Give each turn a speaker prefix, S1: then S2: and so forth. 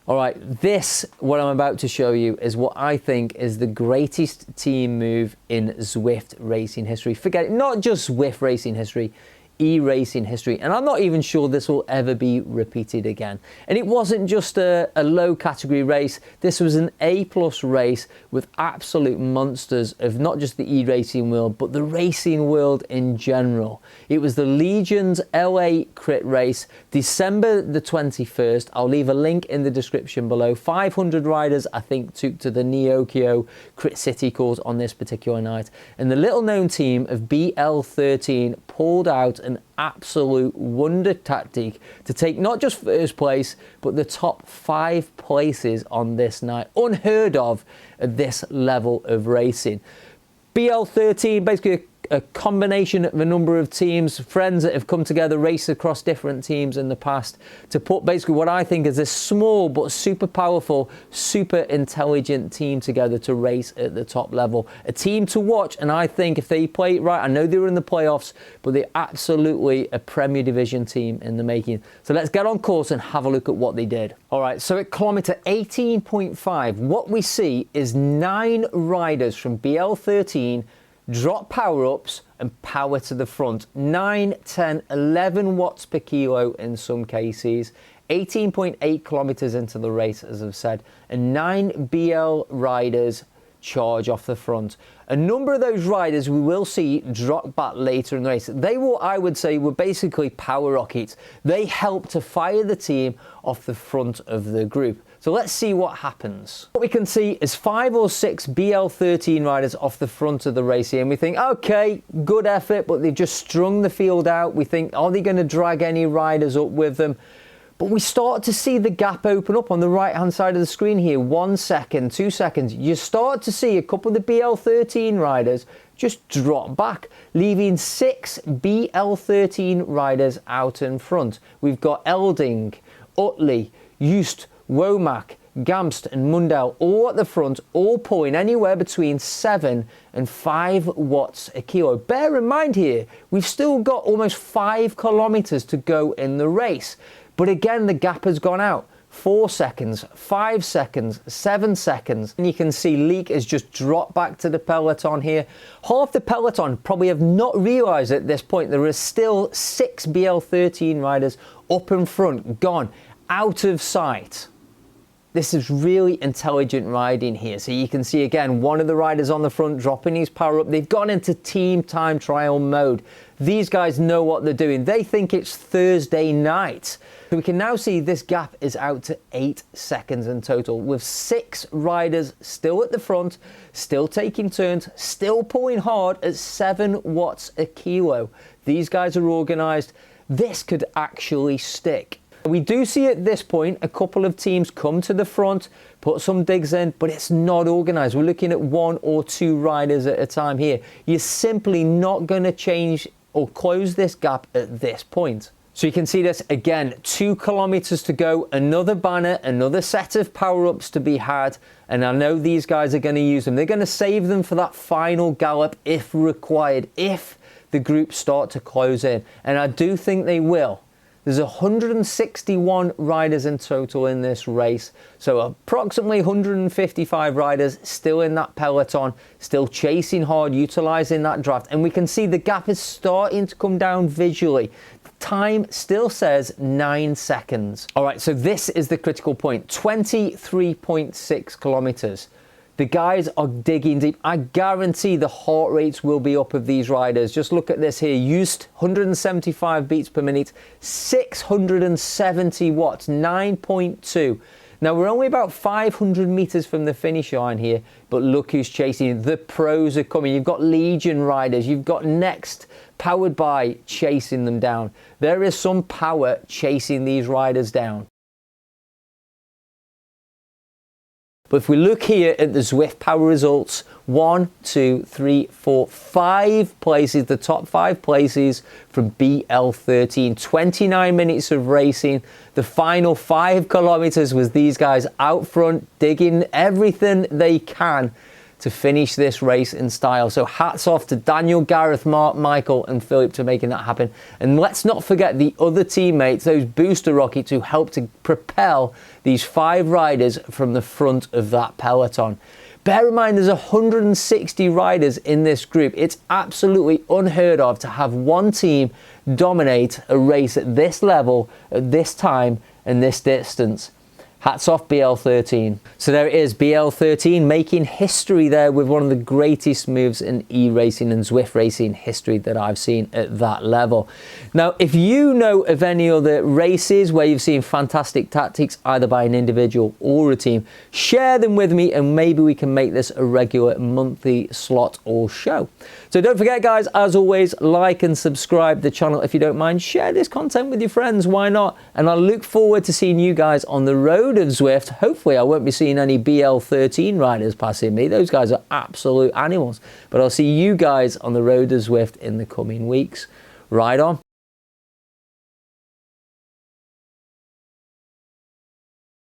S1: All right, what I'm about to show you is what I think is the greatest team move in Zwift racing history. Forget it, not just Zwift racing history, e-racing history. And I'm not even sure this will ever be repeated again. And it wasn't just a low category race. This was an A+ race with absolute monsters of not just the e-racing world, but the racing world in general. It was the Legion's LA crit race, December the 21st. I'll leave a link in the description below. 500 riders, I think, took to the Neokyo Crit City course on this particular night. And the little known team of BL13 pulled out an absolute wonder tactic to take not just first place, but the top 5 places on this night. Unheard of at this level of racing. BL13, basically a combination of a number of teams, friends that have come together, raced across different teams in the past to put basically what I think is a small but super powerful, super intelligent team together to race at the top level. A team to watch, and I think if they play it right, I know they were in the playoffs, but they're absolutely a Premier Division team in the making. So let's get on course and have a look at what they did. All right, so at kilometre 18.5, what we see is 9 riders from BL13 drop power-ups and power to the front. 9, 10, 11 watts per kilo in some cases. 18.8 kilometers into the race, as I've said, and 9 BL riders charge off the front. A number of those riders we will see drop back later in the race. They were, I would say, were basically power rockets. They helped to fire the team off the front of the group. So let's see what happens. What we can see is 5 or 6 BL13 riders off the front of the race here, and we think, okay, good effort, but they've just strung the field out. We think, are they going to drag any riders up with them? But we start to see the gap open up on the right-hand side of the screen here. 1 second, 2 seconds. You start to see a couple of the BL13 riders just drop back, leaving 6 BL13 riders out in front. We've got Elding, Utley, Just, Womack, Gamst and Mundell all at the front, all pulling anywhere between 7 and 5 watts a kilo. Bear in mind here, we've still got almost 5 kilometers to go in the race. But again, the gap has gone out. 4 seconds, 5 seconds, 7 seconds. And you can see Leek has just dropped back to the peloton here. Half the peloton probably have not realized at this point there are still 6 BL13 riders up in front, gone, out of sight. This is really intelligent riding here. So you can see again, one of the riders on the front dropping his power up. They've gone into team time trial mode. These guys know what they're doing. They think it's Thursday night. So we can now see this gap is out to 8 seconds in total, with 6 riders still at the front, still taking turns, still pulling hard at 7 watts a kilo. These guys are organized. This could actually stick. We do see at this point a couple of teams come to the front, put some digs in, but it's not organized. We're looking at 1 or 2 riders at a time here. You're simply not going to change or close this gap at this point. So you can see this again, 2 kilometers to go, another banner, another set of power-ups to be had, and I know these guys are going to use them. They're going to save them for that final gallop if required, if the groups start to close in, and I do think they will. There's 161 riders in total in this race, so approximately 155 riders still in that peloton, still chasing hard, utilizing that draft, and we can see the gap is starting to come down visually. The time still says 9 seconds. All right, so this is the critical point, 23.6 kilometers. The guys are digging deep. I guarantee the heart rates will be up of these riders. Just look at this here. Just 175 beats per minute, 670 watts, 9.2. Now, we're only about 500 meters from the finish line here, but look who's chasing. The pros are coming. You've got Legion riders. You've got Next, powered by, chasing them down. There is some power chasing these riders down. But if we look here at the Zwift power results, 1, 2, 3, 4, 5 places, the top 5 places from BL13. 29 minutes of racing. The final 5 kilometers was these guys out front, digging everything they can to finish this race in style. So hats off to Daniel, Gareth, Mark, Michael and Philip to making that happen. And let's not forget the other teammates, those booster rockets who helped to propel these 5 riders from the front of that peloton. Bear in mind, there's 160 riders in this group. It's absolutely unheard of to have one team dominate a race at this level, at this time, and this distance. Hats off BL13. So there it is, BL13 making history there with one of the greatest moves in e-racing and Zwift racing history that I've seen at that level. Now, if you know of any other races where you've seen fantastic tactics, either by an individual or a team, share them with me and maybe we can make this a regular monthly slot or show. So don't forget, guys, as always, like and subscribe the channel if you don't mind. Share this content with your friends, why not? And I look forward to seeing you guys on the road of Zwift. Hopefully I won't be seeing any BL13 riders passing me. Those guys are absolute animals. But I'll see you guys on the road of Zwift in the coming weeks. Ride on.